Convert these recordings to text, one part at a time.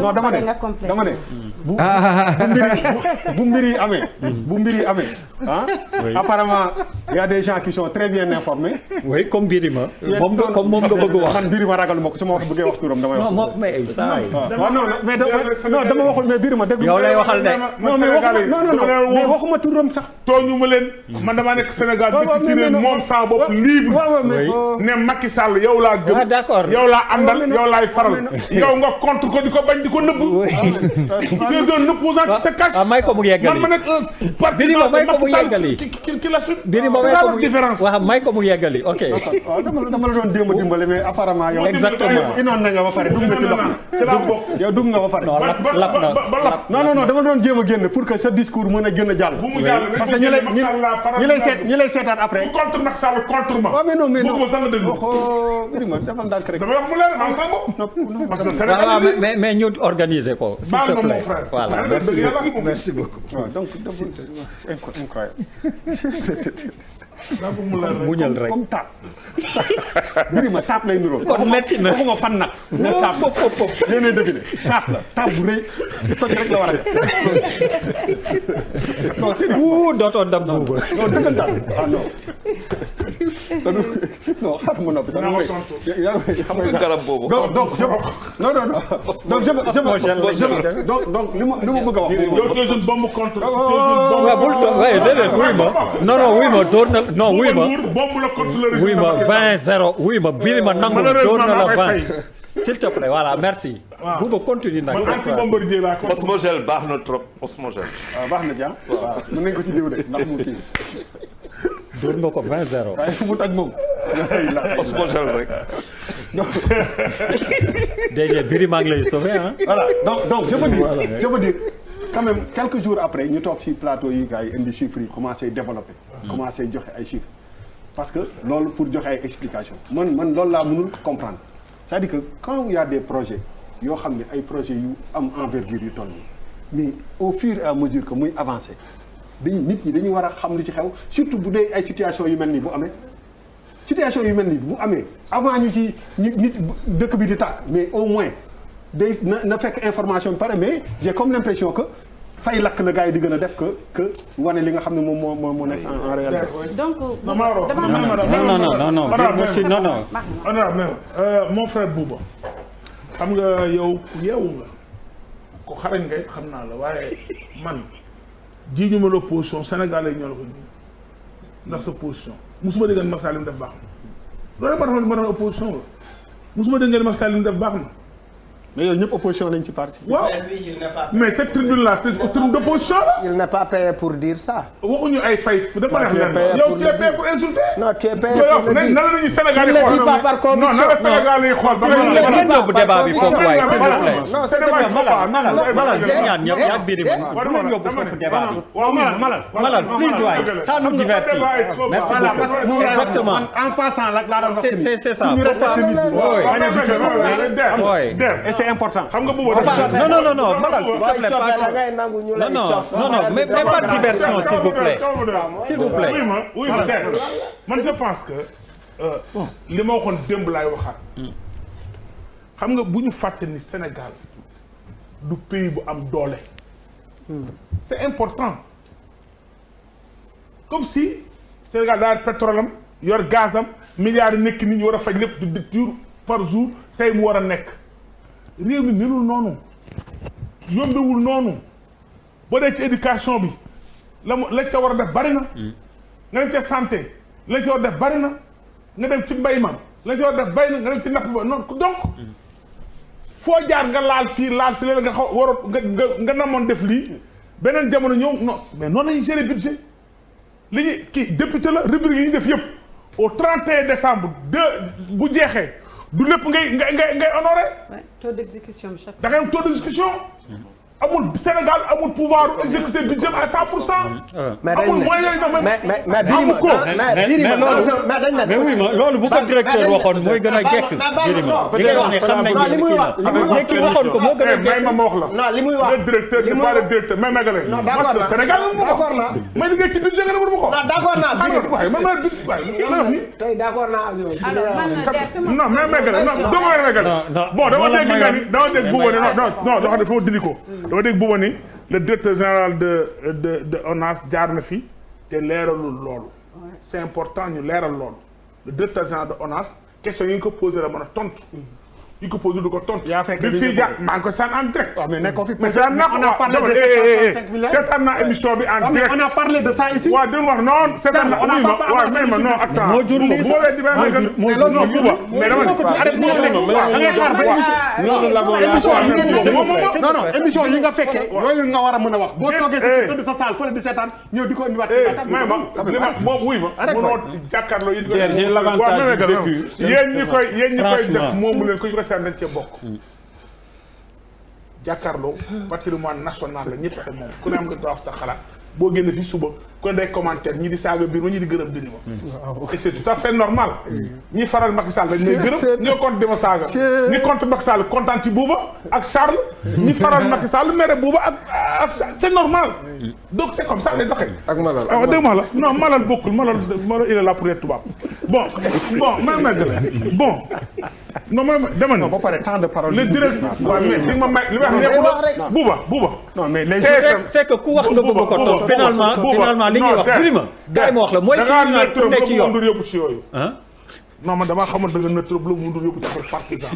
non dama ne bu mbir yi amee apparemment il y a des gens qui sont très bien informés. oui comme Birima. moom nga bëgg wax. man Birima ragal ma ko su ma bëggee wax turam damay wax. non mais ça mais dama waxul mais Birima déglu. yow lay waxal de. non mais waxuma turam sax. tooñu ma leen man damaa nekk Sénégal dëkk ci réew moom sa bopp libre. ne Macky Sall yow laa gëm. d'accord yow laa àndal yow laay faral. yow nga contre ko di ko bañ di ko nëbb. tu es un opposant qui se cache. may ko mu yeggali man ma nekk un partisan de Macky Sall qui l'assume. Birima may ko mu différence. waaw may ko mu yeggali ok. waaw dama la doon démb dimbale mais apparemment yow. exactement inoon na nga ba pare dugg nga ci loxo. yow dugg nga ba pare. non non dama doon jéem a génn pour que sa discours mën a gën a jàll. bu mu jàll parce que ñi lay seetaan après. contre Macky Sall contre ma. waaw mais non bëgguma sax nga déglu. Birima defal ndànk rek. dama wax mu leer maa ngi sama bopp. parce que Sénégal mais ñu organiser ko. s'il te plaît voilà merci beaucoup. waaw donc incroyable. muñal rek comme taap. Birima taap lay niróo. kon metti na waxuma fan nag. ne taap yéenay deviné taap la taap bu rëy toj rek la war a def. non sérieux. dootoo dam buuba. non dëggantaan ah non. non xaaral ma noppi sax mooy. xam nga garab boobu. donc non donc li ma bëgg a wax. yow tu es une bombe contre. waaw bul toog waaye déedéet wuy ma non wuy ma door na non wuy ma bombe la contre le régime. wuy ma 20-0 wuy ma Birima nangu door na la 20 s'il te plaît voilà merci. waaw bu ma continue nag. man anti-bombardier laa ko. Osmogel baax na trop Osmogel. waaw baax na jaa. waaw mën nañu ko ci diw de ndax mu kii. door nga ko 20-0. waaye fu mu toj moom. Osmogel rek. DG Birima ngi lay sauver ah. voilà donc je veux dire quand même quelques jours après ñu toog ci plateau yi gars yi indi chiffres yi commencé développer. commencé joxe ay chiffres. parce que loolu pour joxe ay explications man loolu laa mënul comprendre c'est-à-dire que quand il y a des projets yoo xam ne ay projets yu am envergure yu toll mais au fur et à mesure que muy avancer nit ñi dañuy war a xam li ci xew surtout bu dee ay situations yu mel nii bu amee. situation yu mel nii bu amee avant ñu ci nit dëkk bi di tàkk mais au moins day na fekk information bi pare mais j'ai comme l'impression que fay lakk la gars yi di gën a def que wane li nga xam ne moom moo nekk en réalité. donc non mon frère Bouba xam nga yow yeewu nga ko xarañ nga it xam naa la waaye man ji ñu ma l'opposition Sénégal yi ñoo la ko ji ndax sa position musuma dégg Macky Sall li mu def baax na loolu ba tax ma doon opposition la musuma dégg Macky Sall li mu def baax na. mais yow ñëpp opposition lañ ci parti. waaw mais cette tribune là c'est une tribune d'opposition la. il n'est pas payé pour dire ça. waxuñu ay fay dama neex leen yow tu es payé pour insulter. non tu es payé pour le dire. nan la ñuy Sénégal yi xool non nan la Sénégal yi xool. ngeen yóbbu débat bi foofu waay s'il vous plaît. non c'est Malal ngeen ñaan ñëpp yaa ngi Birima bu leen yóbbu foofu débat bi. waaw Malal please waay ça nous divertit. merci beaucoup exactement en passant la laa doon wax. c'est ça c'est important. xam nga bu non Malal non mais pas de diversion s'il vous plaît. s'il vous plaît. oui man je pense que li ma waxoon démb laay waxaat. xam nga bu ñu fàtte ni Sénégal du pays bu am doole. c'est important. comme si Sénégal daal pétrole am yor gaz am milliards yi nekk nit ñu war a faj lépp du par jour tey mu war a nekk. réew mi melul noonu yombewul noonu boo dee ci éducation bi la ca war a def bari na. nga dem ca santé la ca war a def bari na nga dem ci mbay ma la ca war a def bari na nga dem ci napp ba noonu donc foo jaar nga laal fii léeg nga xaw waroon nga namoon def lii beneen jamono ñëw non mais noonu la ñuy gérer budget li ñuy kii député la rubrique yi ñu def yëpp au 31 décembre bu jeexee. du lépp ngay honoré. taux d'exécution chaque da ngay am taux d'exécution. amul Sénégal amul pouvoir exécuter budget à 100%. mais amul moyen yooyu mais mais oui ma loolu bu ko directeur waxoon mooy gën a jekk. Birima li ngay wax ne xam nañ li muy wax ne kii waxoon ko moo gën a jekk. ma wax la. non li muy wax le directeur n'est pas le directeur mais Maguette. non d'accord naa Sénégal d'accord naa. may liggéey ci budget nga ne mënu ma ko. non d'accord naa Birima waaye man maa wax ni. tey d'accord naa ak yow. alors man non mais Maguette non dama lay Maguette. bon dama dégg nga ni dama dégg buuba ni non dama def dindi ko. dama dégg buuba ni le directeur général de ONAS jaar na fi te leeralul loolu. c'est important ñu leeral loolu. le directeur général de ONAS question yi nga ko posé la mën a tontu. yi ko posé du ko tontu. yaa fekk bi fii jaar maa ngi ko saan en direct. waaw mais nekkoo fi mais c'est on a parlé de 765 milliards. seetaan naa émission bi en direct. on a parlé de ça ici. waaw dégg wax non seetaan na oui ma waaw may ma non attends. moo jur lii bu ma leen di may ma mais loolu non buuba mais dama da ngay xaar ba non non émission yi nga fekkee yooyu nga war a mën a wax boo toogee sa tëdd sa salle fële di seetaan ñëw di ko indiwaat may ma moom wuy ma mënoo jàkkaarloo yi j'ai l'avantage du vécu. yéen ñi koy def moomu leen ko ñu ko seetaan dañ cee bokk jàkkaarloo patrimoine national la ñëpp moom ku ne am nga droit sa xalaat boo génne fii suba ku ne day commentaire ñi di saaga biir ma ñi di gërëm Birima et c'est tout à fait normal ñi faral Macky Sall dañ may gërëm ñoo compte di ma saaga ñi compte Macky Sall kontaan ci Bouba ak Charles ñi faral Macky Sall mere Bouba ak c'est normal donc c'est comme ça lay doxee ak Malal waaw dégg ma la non Malal bokkul Malal il est là pour être tubaab bon ma meggale bon non ma dama ne ba pare temps de parole le directeur waaw mais li ma may li ma wax Bouba non mais les c'est que ku wax nga bëgg ko toog finalement li ñuy wax Birima kay ma wax la mooy tribunal ku nekk ci yoon ndur yóbbu ci yooyu non man damaa xamante da nga nëttrop la mu ndur yóbbu ci affaire partisan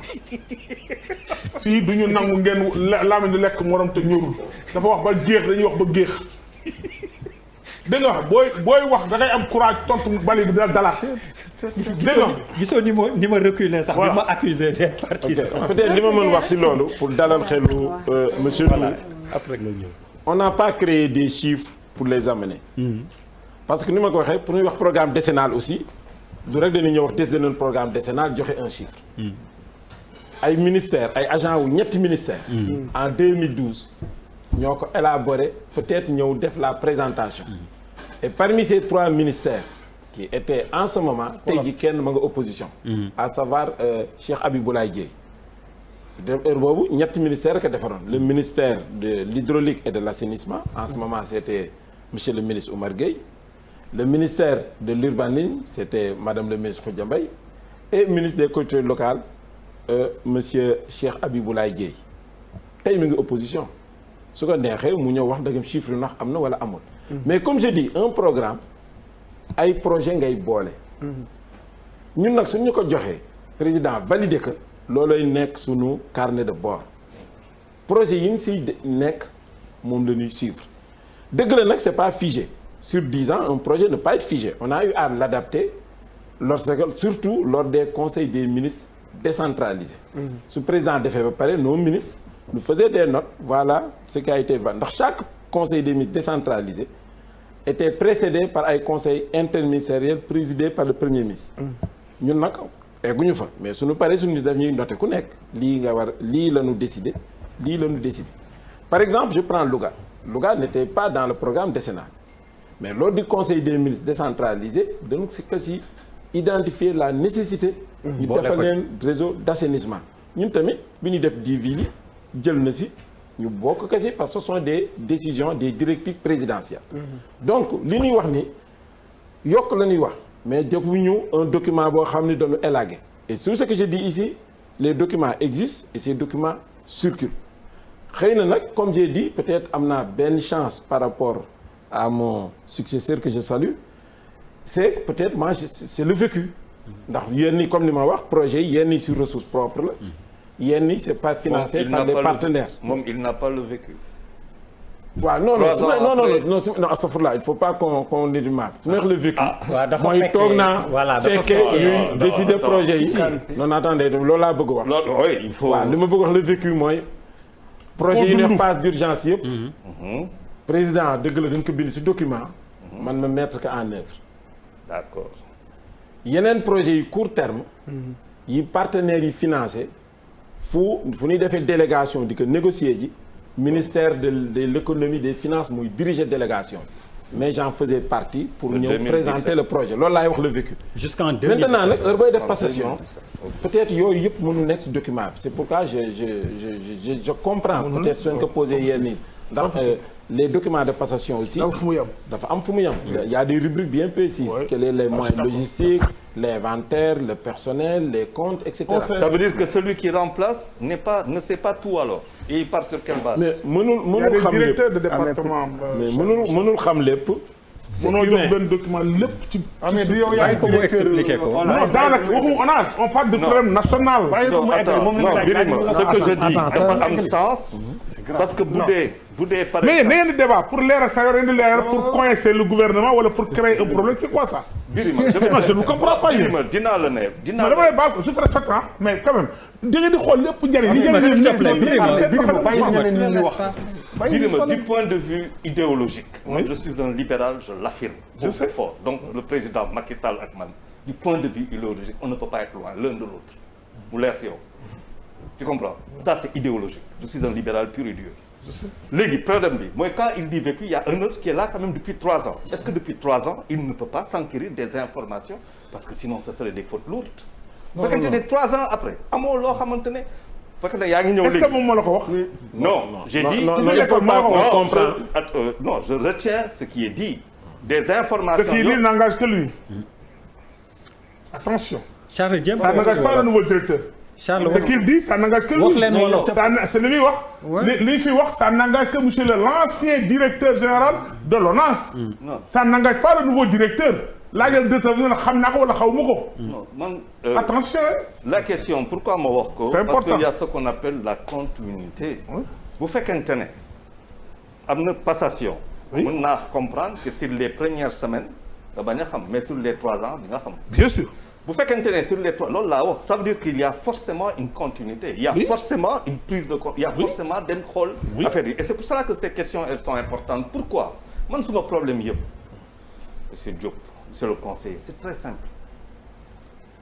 fii du ñu nangu ngeen laamin di lekk morom te ñorul dafa wax ba jeex dañuy wax ba géex dégg nga booy wax da ngay am courage tontu bali bi dal dalaat dégg nga gisoo ni ma reculer sax bi ma accusé d'être partisan peut-être li ma mën wax si loolu pour dalal xelu monsieur Ndour après nga ñëw on n'a pas créé des chiffres pour les amener parce que ni ma ko waxee pour ñuy wax programme décennal aussi du rek dañuy ñëw wax décider nañ programme décennal joxe un chiffre ay ministères ay agents wu ñetti ministères en 2012 ñoo ko élaboré peut-être ñëw def la présentation et parmi ces 3 ministères qui étaient en ce moment tey ji kenn ma nga opposition à savoir Cheikh Abiboulaye Dièye heure boobu ñetti ministère que defaroon le ministère de l'hydraulique et de l'assainissement en ce moment c'était monsieur le ministre Oumar Gueye le ministère de l'urbanisme c'était madame le ministre Khoudia Mbaye et ministre des collectivités locales monsieur Cheikh Abiboulaye Dièye tey mi ngi opposition su ko neexee mu ñëw wax dëggam chiffre ndax am na wala amul mais comme je dis un programme ay projet ngay boole ñun nag suñu ko joxee président validé que loolooy nekk sunu carnet de bord projet yi ñu siy nekk moom la ñuy suivre dëgg la nag c'est pas figé sur 10 ans un projet ne peut pas être figé on a eu à l'adapter surtout lors des conseils des ministres décentralisés su président defee ba pare nos ministres nous faisaient des notes voilà ce qui a été va ndax chaque conseil des ministres décentralisé était précédé par ay conseils interministériels présidés par le premier ministre ñun nag egguñu fa mais suñu paree suñu ministre daf ñuy noté ku nekk lii nga war lii la ñu décidé lii la ñu décidé par exemple je prends Louga n'était pas dans le programme décennal mais lors du conseil des ministres décentralisé dañu si identifier la nécessité ñu defal leen réseau d'assainissement ñun tamit bi ñu def 10 villes yi jël na si ñu bokk kasi parce que ce sont des décisions des directives présidentielles donc li ñuy wax ni yokk la ñuy wax mais defuñu un document boo xam ne dañu élagué et sur ce que je dis ici les documents existent et ces documents circulent xëy na nag comme j'ai dit peut-être am naa benn chance par rapport à mon successeur que je salue c'est peut-être moi c'est le vécu ndax yenn ni comme ni ma wax projet yi yenn ni sur ressources propres la yenn ni c'est pas financé par les partenaires moom il n'a pas le vécu waaw non astafurlah il faut pas qu'on ait du mal su ma wax le vécu mooy toog naa fekkee ñuy décider projet yi non attendez loolu laa bëgg wax oui il faut waaw li ma bëgg wax le vécu mooy projet yi ne phase d'urgence yëpp président dëgg la dañ ko bind ci document man ma mettre ko en œuvre d'accord yeneen projet yi court terme yi partenaires yi financé fu ñuy defee délégation di ko négocier ji ministère de l'économie des finances muy diriger délégation mais j'en faisais partie pour ñëw présenter le projet loolu laay wax le vécu. jusqu'en 2017 maintenant nag heure booy def passation peut-être yooyu yëpp mënu nekk ci document bi c'est pourquoi je comprends peut-être suñ ko posé yenn yi ndax les documents de passation aussi dafa am fu mu yem il y a des rubriques bien précises quels sont les moyens logistiques l'inventaire le personnel les comptes etc. Ça veut dire que celui qui remplace ne sait pas tout alors et il part sur quelle base. mais mënul xam lépp directeur de département mais mënul xam lépp. mënoo jox benn document lépp ci. mais du yow yaa ngi ko mu expliqué ko. non daanaka waxu ONAS on parle de problème national. non Birima ce que je dis dafa am sens. parce que bu dee par mais na ngeen di débat pour leeral sa yore di leeral pour coincer le gouvernement wala pour créer un problème c'est quoi ça. Birima je ne comprends pas yéen. Birima dinaa la ne dinaa. dama lay baal ko je te respecte mais quand même da ngeen di xool lépp njëriñ li ngeen di wax. Birima du point de vue idéologique. moi je suis un libéral je l'affirme. je sais fort donc le président Macky Sall ak man du point de vue idéologique on ne peut pas être loin l'un de l'autre mu leer si yow. tu comprends ça c'est idéologique je suis un libéral pur et dur. léegi problème bi mooy quand il dit vécu il y a un autre qui est là quand même depuis 3 ans est-ce que depuis 3 ans il ne peut pas s'enquérir des informations parce que sinon ce serait des fautes lourdes. bu fekkente ne 3 ans après amoo loo xamante ne. fekk na yaa ngi ñëw léegi est-ce que moom moo la ko wax. non j'ai dit non je retiens ce qui est dit. des informations ce qui dit n'engage que lui. attention. Charles Dieng ça n'engage pas le nouveau directeur. Charles ce qu'il dit ça n'engage que lui. wax leen wolof c'est li muy wax. li fi wax ça n'engage que monsieur l'ancien directeur général de l'ONAS. ça n'engage pas le nouveau directeur. laajal directeur bi nga xam naa ko wala xaw ma ko. non man. attention. la question pourquoi ma wax ko. c'est important parce qu'il y a ce qu'on appelle la continuité. bu fekkente ne am na passation. mën naa comprendre que sur les premières semaines nga bañ a xam mais sur les 3 ans di nga xam. bien sûr. bu fekkente ne sur les 3 loolu laa wax ça veut dire qu'il y a forcément une continuité. il y a forcément une prise de compte. il y a forcément dem xool affaire yi et c'est pour cela que ces questions elles sont importantes pourquoi man suma problème yëpp monsieur Diop monsieur le conseiller c'est très simple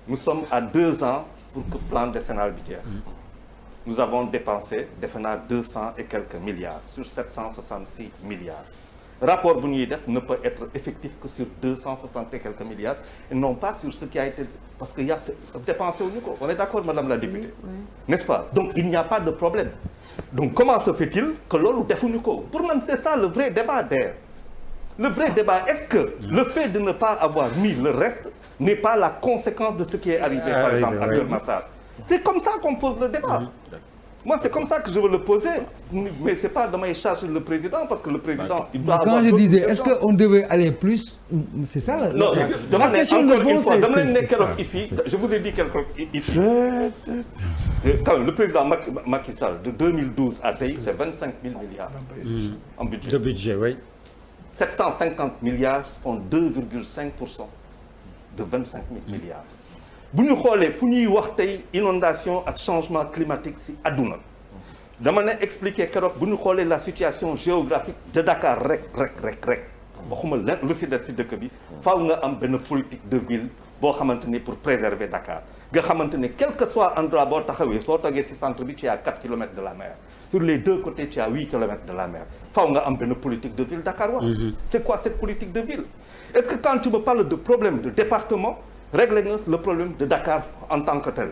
nous sommes à 2 ans pour que plan décennal bi jeex. nous avons dépensé defe naa 200 et quelques milliards sur 766 milliards. rapport bu ñuy def ne peut être effectif que sur 260 et quelques milliards et non pas sur ce qui a été parce que y a dépensé wuñu ko on est d'accord madame la députée n'est-ce pas donc il n'y a pas de problème donc comment se fait-il que loolu defuñu ko pour man c'est ça le vrai débat d'ailleurs le vrai débat est-ce que le fait de ne pas avoir mis le reste n'est pas la conséquence de ce qui est arrivé par exemple à Keur Massar c'est comme ça qu'on pose le débat moi c'est comme ça que je veux le poser mais c'est pas damay charger le président parce que le président il doit avoir quand je disais est-ce qu'on devait aller plus c'est ça non la question de fond c'est dama leen ne keroog ici je vous ai dit keroog ici quand même le président Macky Sall de 2012 à tey c'est 25 000 milliards en budget de budget oui 750 milliards font 2,5% de 25 000 milliards bu ñu xoolee fu ñuy wax tey inondation ak changement climatique ci àdduna dama ne expliquer keroog bu ñu xoolee la situation géographique de Dakar rek waxuma leen lu ci des ci dëkk bi faaw nga am benn politique de ville boo xamante ni pour préserver Dakar nga xamante ni quel que soit endroit boo taxawee soo toggee ci centre bi tu as 4 kilomètres de la mer sur les 2 côtés tu as 8 kilomètres de la mer faaw nga am benn politique de ville Dakar wax c'est quoi cette politique de ville est-ce que quand tu me parles de problème de département régler nga le problème de Dakar en tant que tel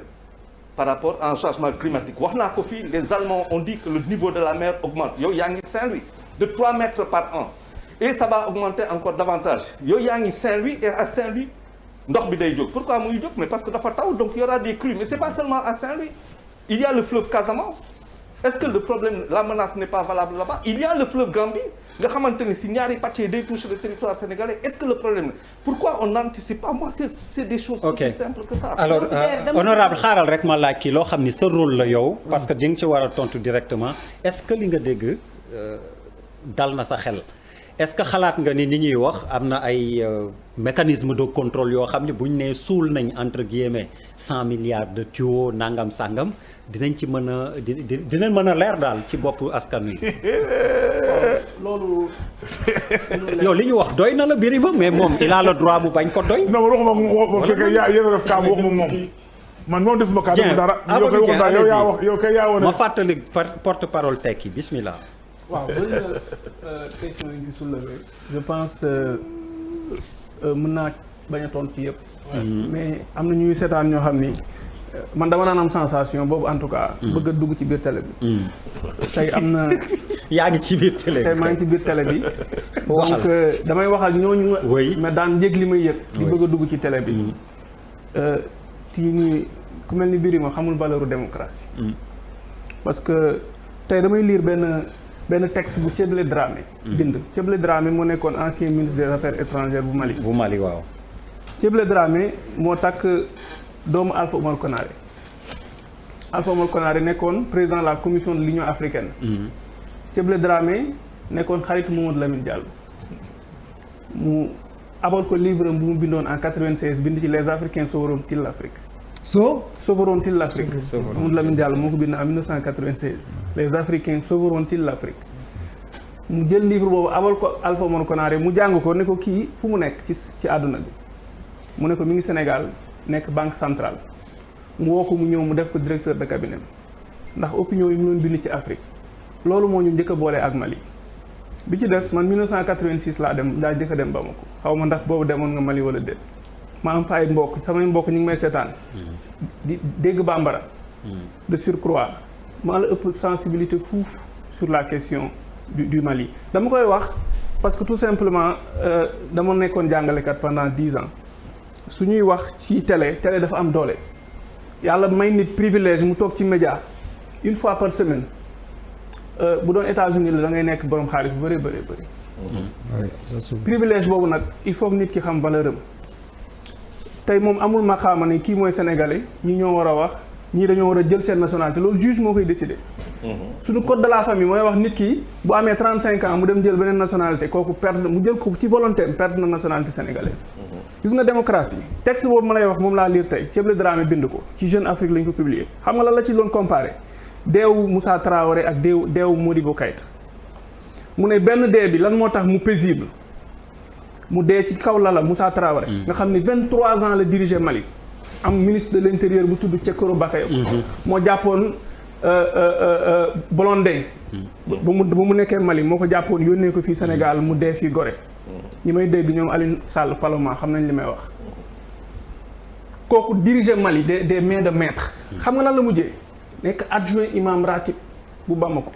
par rapport à un changement climatique wax naa ko fii les Allemands ont dit que le niveau de la mer augmente yow yaa ngi Saint-Louis de 3 mètres par an et ça va augmenter encore davantage yow yaa ngi Saint-Louis et à Saint-Louis ndox bi day jóg pourquoi muy jóg mais parce que dafa taw donc il y aura des crues mais c'est pas seulement à Saint-Louis il y a le fleuve Casamance est-ce que le problème la menace n'est pas valable là-bas il y a le fleuve Gambie nga xamante ni si ñaari pàcc yi day toucher le territoire sénégalais est-ce que le problème pourquoi on n'anticipe pas moi c'est des choses aussi simples que ça. alors honorable xaaral rek ma laaj kii loo xam ni sa rôle la yow parce que di nga ci war a tontu directement est-ce que li nga dégg dal na sa xel est-ce que xalaat nga ni ñuy wax am na ay mécanisme de contrôle yoo xam ne bu ñu nee suul nañ entre guillemets 100 milliards de tuyaux nangam sangam dinañ ci mën a dinañ mën a leer daal ci boppu askan wi. loolu. yow li ñu wax doy na la Birima mais moom il a le droit bu bañ ko doy. non waxuma fekkee yaa yéen a def kaa waxuma moom. man moom defuma kaa def dara. yow kay wax yow yaa wax yow kay yaa wane. ma fàttali porte parole tekki bismillah. waaw bëri na question yi ñu soulevé. je pense mën naa bañ a tontu ci yëpp. mais am na ñuy seetaan ñoo xam ni man dama naan am sensation boobu en tout cas. bëgg a dugg ci biir télé bi. tey am na. yaa ngi ci biir télé bi tey maa ngi ci biir télé bi. waxal donc damay wax ak ñooñu. oui mais daan yëg li may yëg. di bëgg a dugg ci télé bi. ci ñuy ku mel ni Birima xamul valeuru démocratie. parce que tey damay lire benn texte bu Tchéblé Dramé. bind Tchéblé Dramé moo nekkoon ancien ministre des affaires étrangères bu Mali. bu Mali waaw. Tchéblé Dramé moo takk doomu Alpha Oumar Konaré. Alpha Oumar Konaré nekkoon président de la commission de l'Union africaine. Tchéblé Dramé nekkoon xaritu Mamadou Lamine Diallo. mu abal ko livre bu mu bindoon en 96 bind ci les Africains sauveront-ils l'Afrique. sauveront-ils l'Afrique. Mamadou Lamine Diallo moo ko bind en 1996. les Africains sauveront-ils l'Afrique. mu jël livre boobu abal ko Alpha Oumar Konaré mu jàng ko ne ko kii fu mu nekk ci àdduna bi. mu ne ko mi ngi Sénégal nekk banque centrale mu woo ko mu ñëw mu def ko directeur de cabinet ndax opinion yi mu doon bind ci Afrique loolu moo ñu njëkk a boole ak Mali. bi ci des man 1986 laa njëkk a dem Bamako xaw ma ndax boobu demoon nga Mali wala déet ma am fa ay mbokk samay mbokk ñu ngi may seetaan di dégg bambara de surcroît maa la ëpp sensibilité fuuf sur la question du Mali. dama koy wax parce que tout simplement dama nekkoon jàngalekat pendant 10 ans su ñuy wax ci télé dafa am doole yàlla may nit privilège mu toog ci média une fois par semaine bu doon États-Unis la da ngay nekk borom xaalis bu bëri privilège boobu nag il faut que nit ki xam valeur am tey moom amul maqaama ne kii mooy sénégalais ñi ñoo war a wax ñii dañoo war a jël seen nationalité loolu juge moo koy décider. suñu code de la famille mooy wax nit ki bu amee 35 ans mu dem jël beneen nationalité kooku perdre mu jël ko ci volonté perdre na nationalité sénégalaise. gis nga démocratie texte boobu ma lay wax moom laa lire tey Tchéblé Dramé bind ko ci Jeune Afrique lañ ko publier xam nga lan la ci doon comparé deewu Moussa Traoré ak deewu Modibo Keïta mu ne benn dee bi lan moo tax mu paisible mu dee ci kaw lala Moussa Traoré. nga xam ni 23 ans la diriger Mali. am ministre de l'intérieur bu tudd Cekoro Bakayoko moo jàppoon Blondin ba mu nekkee Mali moo ko jàppoon yónnee ko fii Sénégal mu dee fii Gorée ñi may dégg ñoom Alioune Sall Paloma xam nañ li may wax kooku diriger Mali des mains de maître xam nga lan la mujjee nekk adjoint imam ratib bu Bamako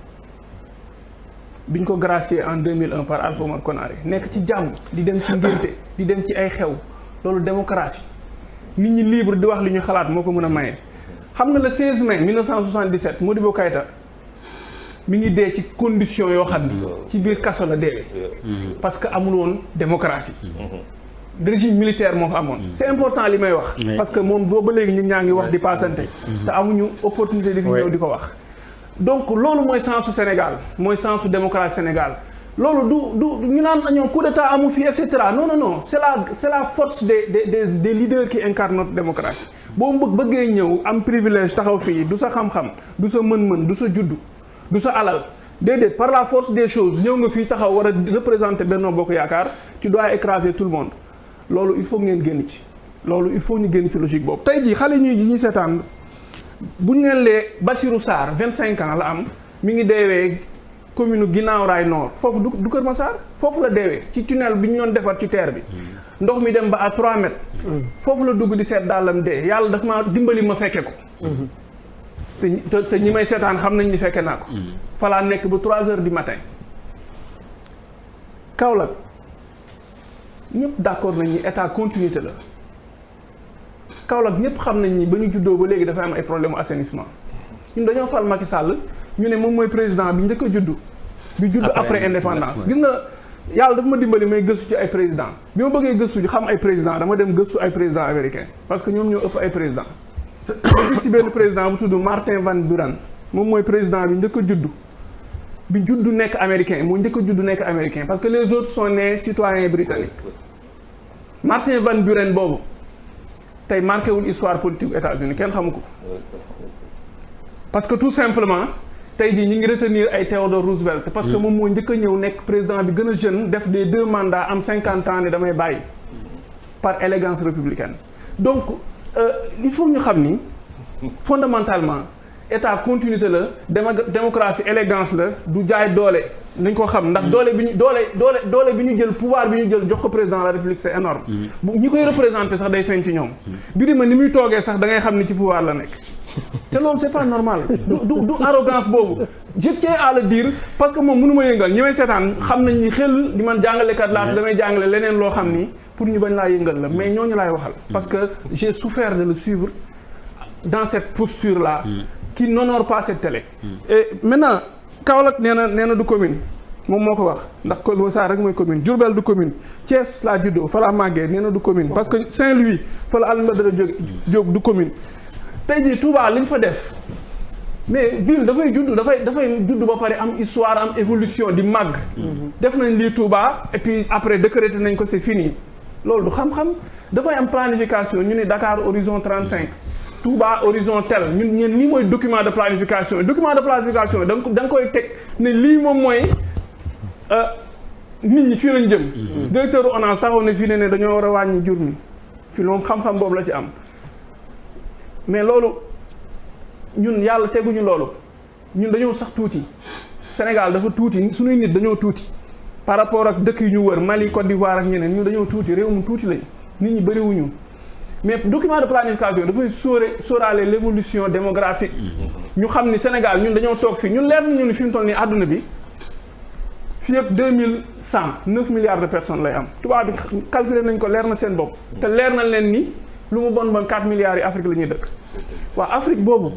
biñ ko gracié en 2001 par Alpha Oumar Konaré nekk ci jàmm di dem ci ngénte di dem ci ay xew loolu démocratie nit ñi libre di wax li ñu xalaat moo ko mën a maye. xam nga le 16 mai 1977 Modibo Keïta mi ngi dee ci condition yoo xam ni ci biir kaso la deewee parce que amul woon démocratie régime militaire moo fa amoon c'est important li may wax parce que moom booba léegi ñun ñaa ngi wax di passante te amuñu opportunité di fi ñëw di ko wax donc loolu mooy sensu Sénégal mooy sensu démocratie Sénégal loolu du ñu naan ñoom coup d'état amu fi et cetera non c'est la force des leaders qui incarnent notre démocratie boo bëggee ñëw am privilège taxaw fii du sa xam-xam du sa mën-mën du sa juddu du sa alal déedéet par la force des choses ñëw nga fii taxaw war a représenter Benno Bokk Yaakaar tu dois écraser tout le monde loolu il faut ngeen génn ci loolu il faut ñu génn ci logique boobu tey jii xale ñuy seetaan buñ leen lee Bassirou Sarr 25 ans la am mi ngi deewee commune Guinaw Rail Nord foofu du Kër Massar foofu la deewee ci tunnel bi ñu doon defar ci terre bi ndox mi dem ba à 3 mètres foofu la dugg di seet daalam dee yàlla daf ma dimbali ma fekke ko te ñi may seetaan xam nañ ni fekke naa ko falaa nekk ba 3 heures du matin Kaolack ñëpp d'accord nañ ni état continuité la Kaolack ñëpp xam nañ ni ba ñu juddoo ba léegi dafay am ay problème assainissement ñun dañoo fal Macky Sall ñu ne moom mooy président bi njëkk a juddu bi judd après indépendance gis nga yàlla dafa ma dimbali may gëstu ci ay président bi ma bëggee gëstu xam ay président dama dem gëstu ay président américain parce que ñoom ñoo ëpp ay président ma gis ci benn président bu tudd Martin Van Buren moom mooy président bi njëkk a juddu nekk américain moo njëkk a juddu nekk américain parce que les autres sont nés citoyens britanniques Martin Van Buren boobu tey marqué wul histoire politique États-Unis kenn xamu ko parce que tout simplement tey jii ñi ngi retenir ay Theodore Roosevelt parce que moom moo njëkk a ñëw nekk président bi gën a jeune def des 2 mandats am 50 ans ne damay bàyyi par élégance républicaine donc il faut ñu xam ni fondamentalement état continuité la démocratie élégance la du jaay doole nañ ko xam ndax doole bi ñu jël pouvoir bi ñu jël jox ko président de la république c'est énorme ñi koy représenté sax day feeñ ci ñoom Birima ni muy toogee sax da ngay xam ni ci pouvoir la nekk te loolu c'est pas normal du arrogance boobu je tiens à le dire parce que moom mënu ma yëngal ñi may seetaan xam nañ ni xel di man jàngalekat laa damay jàngale leneen loo xam ni pour ñu bañ laa yëngal la mais ñooñu laay waxal parce que j'ai souffert de le suivre dans cette posture là qui n'honore pas cette télé et maintenant Kaolack nee na du commune moom moo ko wax ndax Kër Sarr rek mooy commune Diourbel du commune Thiès laa juddoo fa laa màggee nee na du commune parce que Saint-Louis fa la Alioune Badara Diop du commune tey jii Touba li ñu fa def mais ville dafay judd ba pare am histoire am évolution di màgg def nañ lii Touba et puis après décrété nañ ko c'est fini loolu du xam-xam dafay am planification ñu ne Dakar horizon 35 Touba horizon tel ñun lii mooy document de planification da nga koy teg ne lii moom mooy nit ñi fii lañ jëm directeur ONAS taxaw ne fii ne dañoo war a wàññi jur mi fii moom xam-xam boobu la ci am mais loolu ñun yàlla teguñu loolu ñun dañoo sax tuuti Sénégal dafa tuuti suñuy nit dañoo tuuti par rapport ak dëkk yu ñu wër Mali Côte d'Ivoire ak ñeneen ñun dañoo tuuti réew mu tuuti lañ nit ñi bëriwuñu mais document de planification dafay sóoraale l'évolution démographique ñu xam ni Sénégal ñun dañoo toog fii ñun leer nañu ni fi mu toll nii àdduna bi fii yëpp 2100 9 milliards de personnes lay am tubaab bi calculer nañ ko leer na seen bopp te leer na leen ni lu mu bon 4 milliards yi Afrique la ñuy dëkk waa Afrique boobu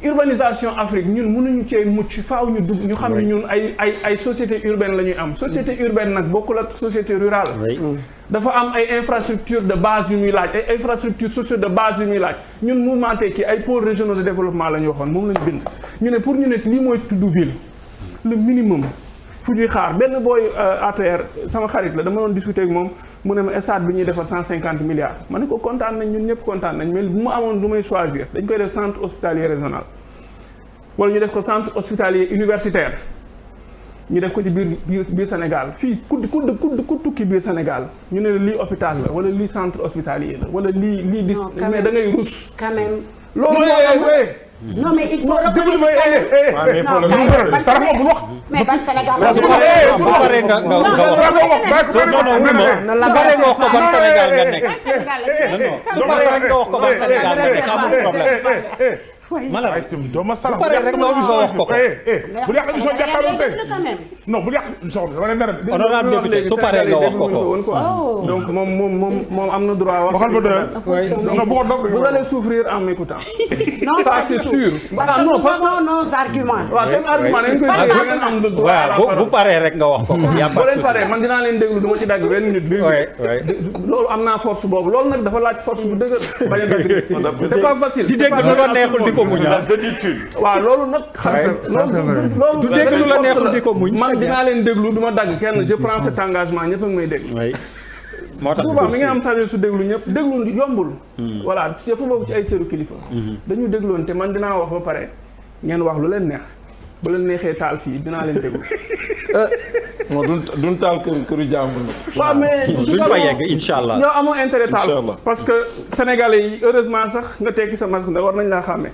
urbanisation Afrique ñun mënuñu cee mucc faaw ñu dugg ñu xam ne ñun ay société urbaine la ñuy am société urbaine nag bokkul ak société rurale dafa am ay infrastructure de base yu muy laaj ay infrastructure sociale de base yu muy laaj ñun mouvement Tekki ay pôles régionaux de développement la ñu waxoon moom lañu bind ñu ne pour ñu ne lii mooy tudd ville le minimum fu ñuy xaar benn booy APR sama xarit la dama doon discuter ak moom mu ne ma stade bi ñuy defar 150 milliards ma ne ko kontaan nañ ñun ñëpp kontaan nañ mais bu mu amoon lu may choisir dañ koy def centre hospitalier régional wala ñu def ko centre hospitalier universitaire ñu def ko ci biir Sénégal fii ku tukki biir Sénégal ñu ne lii hôpital la wala lii centre hospitalier la wala lii dis mais da ngay rus quand même loolu non mais il faut mais ban Sénégal su paree nga wax ko ban Sénégal nga nekk su paree rek nga wax ko ban Sénégal nga nekk amul problème Malang doo ma sarax bu paree rek nga wax ko bu yàq émission jàkkaarloo tey non bu yàq émission dama leen mere honorable député su paree nga wax ko donc moom am na droit wax waxal ba doyal non bu ko dog vous allez souffrir en m'écoutant ça c'est sûr parce que nous avons nos arguments waaw seen argument dañ koy dégg ngeen am le droit bu paree rek nga wax ko bu leen paree man dinaa leen déglu du ma ci dagg 20 minutes bi loolu am naa force boobu loolu nag dafa laaj force bu dëgër bañ a dagg c'est pas facile di dégg lu la neexul di ko muñ waaw loolu nag loolu du dégg lu la neexul di ko muñ man dinaa leen déglu du ma dagg kenn je prends cet engagement ñëpp a ngi may dégg moo tax Touba mi ngi am sañ su déglu ñëpp déglu yombul voilà dafa bokk ci ay cëru kilifa dañu dégloon te man dinaa wax ba pare ngeen wax lu leen neex ba leen neexee taal fii dinaa leen déglu duñ taal këru jàmbur la waaw mais duñ fa yegg incha allah ñoo amoo intérêt taal parce que sénégalais yi heureusement sax nga tekki sa masque ndax war nañ laa xàmmee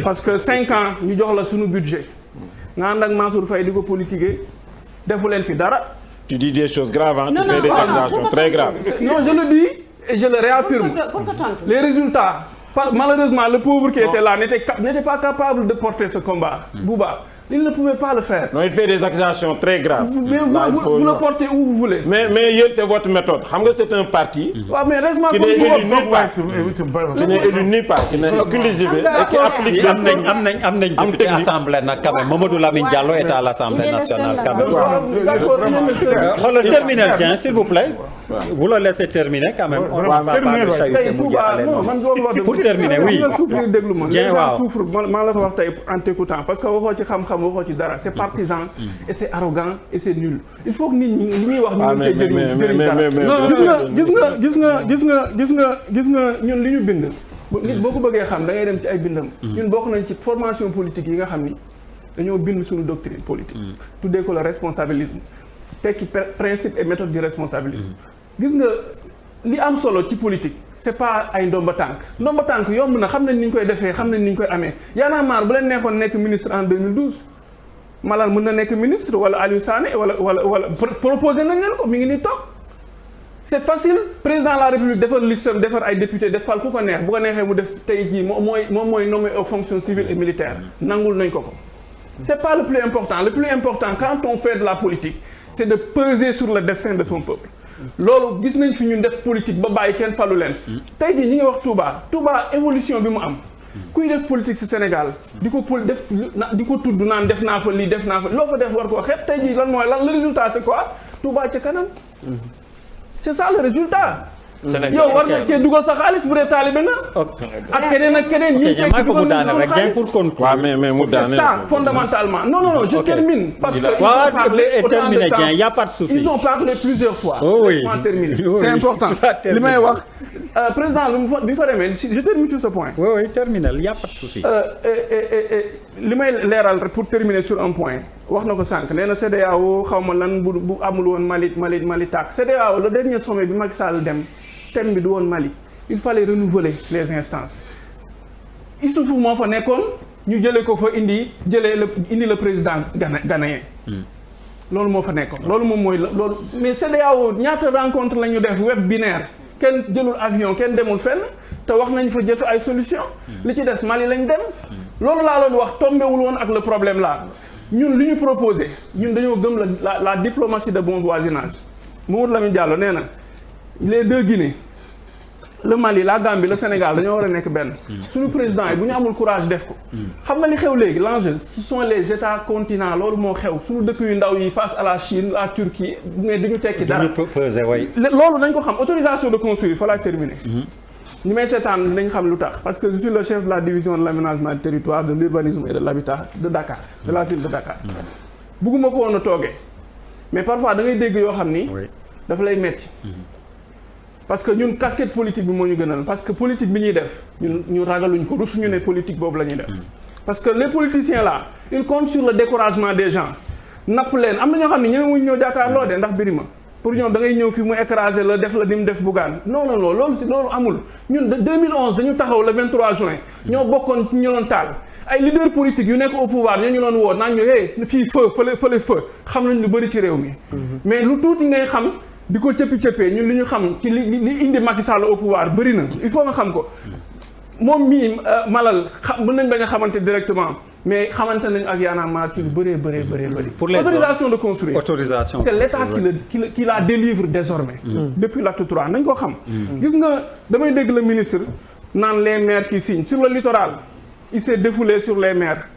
parce que 5 ans ñu jox la suñu budget nga ànd ak Mansour Faye di ko politiquer defu leen fi dara. Tu dis des choses graves, hein? Tu fais des accusations très graves. Non, je le dis et je le réaffirme. Les résultats, malheureusement, le pauvre qui était là n'était pas capable de porter ce combat. Bouba, il ne pouvait pas le faire. Non, il fait des accusations très graves. Mais vous le portez où vous voulez. Mais c'est votre méthode. C'est un parti qui n'est élu nulle part. Qui n'est élu nulle part. Qui n'est aucune légitimité et qui applique am nañ député assemblée nag quand même Mamadou Lamine Diallo est à l'Assemblée nationale quand même. D'accord. Xoolal terminer tiens s'il vous plaît. Vous le laissez terminer quand même. On va pas le chahuter pour terminer oui. Bien waaw souffre maa la ko wax tey en t'écoutant parce que waxoo ci xam-xam waxoo ci dara c'est partisan et c'est arrogant et c'est nul. Il faut que nit ñi li ñuy wax ñu gis nga ñun li ñu bind. nit boo ko bëggee xam da ngay dem ci ay bindam. ñun bokk nañ ci formation politique yi nga xam ni dañoo bind suñu doctrine politique. tuddee ko le responsabilisme tekki principe et méthode du responsabilisme. gis nga li am solo ci politique c'est pas ay ndomba tànk yomb na xam nañ ni ñu koy defee xam nañ ni ñu koy amee Y'en a marre bu leen neexoon nekk ministre en 2012 Malal mën na nekk ministre wala Aliou Sané wala proposé nañ leen ko mi ngi ni toog c'est facile président de la République defar listam defar ay député defal ku ko neex bu ko neexee mu def tey jii moom mooy nommé aux fonctions civiles et militaires nangul nañ ko c'est pas le plus important quand on fait de la politique c'est de peser sur le destin de son peuple loolu gis nañ fi ñun def politique ba bàyyi kenn falu leen tey jii ñi ngi wax Touba évolution bi mu am kuy def politique ci Sénégal di ko tudd naan def naa fa lii def naa fa loo fa def war koo xeeb tey jii lan le résultat c'est quoi Touba ca kanam c'est ça le résultat yow war nga cee dugal sa xaalis bu dee taalibe nga. ak keneen ñi cee dugal nañu dugal xaalis. waaw mais mu daane c'est ça fondamentalement. non je termine. parce que y a pas de souci. ils ont parlé plusieurs fois. oui laisse-moi terminer. c'est important li may wax président bi fa demee je termine sur ce point. oui terminal y a pas de souci. li may leeral rek pour terminer sur un point wax na ko sànq nee na CEDEAO xaw ma lan bu amul woon Mali tàkk CEDEAO le dernier sommet bi Macky Sall dem. thème bi du woon Mali il fallait renouveler les instances Issoufou moo fa nekkoon ñu jëlee ko fa indi le président ghanéen loolu moo fa nekkoon loolu moom mooy loolu mais CEDEAO ñaata rencontre la ñu def web binaire kenn jëlul avion kenn demul fenn te wax nañ fa jëtu ay solution li ci des Mali lañ dem loolu laa doon wax tombewul woon ak le problème là ñun li ñu proposé ñun dañoo gëm la diplomatie de bon voisinage Mamadou Lamine Diallo nee na les deux Guinées le Mali la Gambie le Sénégal dañoo war a nekk benn suñu président yi bu ñu amul courage def ko xam nga li xew léegi l'enjeu ce sont les états continents loolu moo xew suñu dëkk yu ndaw yi face à la Chine la Turquie mais duñu tekki dara loolu dañ ko xam autorisation de construire fa laa terminer ñi may seetaan dañ xam lu tax parce que je suis le chef de la division de l'aménagement du territoire de l'urbanisme et de l'habitat de Dakar de la ville de Dakar bugguma ko woon a toogee mais parfois da ngay dégg yoo xam ni dafa lay metti parce que ñun casquette politique bi moo ñu gënal parce que politique bi ñuy def ñu ragaluñ ko rusuñu ne politique boobu la ñuy def parce que les politiciens là ils comptent sur le découragement des gens napp leen am na ñoo xam ne ñëwee wuñ ñëw jàkkaarloo de ndax Birima pour ñoom da ngay ñëw fi mu écraser la def la ni mu def Bougane non loolu amul ñun de 2011 dañu taxaw le 23 juin ñoo bokkoon ci ñu doon taal ay leaders politiques yu nekk au pouvoir ñoo ñu doon woo naan ñu fii fële feu xam nañ lu bëri ci réew mi mais lu tuuti ngay xam di ko cëppee ñun li ñu xam ci li indi Macky Sall au pouvoir bëri na il faut nga xam ko moom mii Malal mën nañ bañ a xamante directement mais xamante nañ ak Y'en a marre ci lu bëree bëri. pour les autorisation de construire c'est l'État qui la délivre désormais depuis l'acte 3 nañ ko xam gis nga damay dégg le ministre naan les maires qui signent sur le littoral il s'est défoulé sur les maires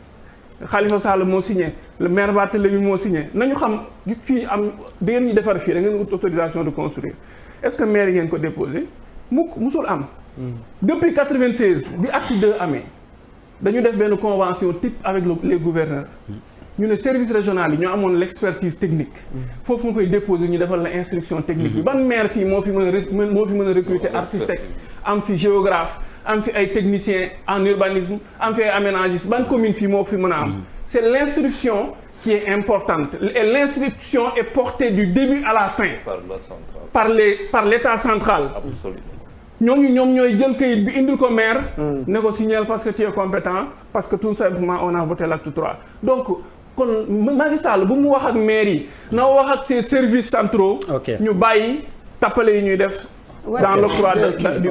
Khalifa Sall moo signé le maire Barthélémy moo signé nañu xam fii am da ngeen ñu defar fii da ngeen ut autorisation de construire est-ce que maire yi ngeen ko déposé musul am depuis 96 bi acte 2 amee dañu def benn convention type avec les gouverneurs ñu ne service régional yi ñoo amoon l'expertise technique foofu nga koy déposer ñu defal la instruction technique bi ban maire fii moo fi mën a recruter architecte am fi géographe am fi ay techniciens en urbanisme am fi ay aménagistes ban commune fii moo fi mën a am c'est l'instruction qui est importante et l'instruction est portée du début à la fin par l'État central ñoom ñooy jël kayit bi indil ko maire ne ko signer parce que tu es compétent parce que tout simplement on a voté l'acte 3 donc kon Macky Sall bu mu wax ak maire yi na wax ak ses services centraux ñu bàyyi tappale yi ñuy def dans le croix du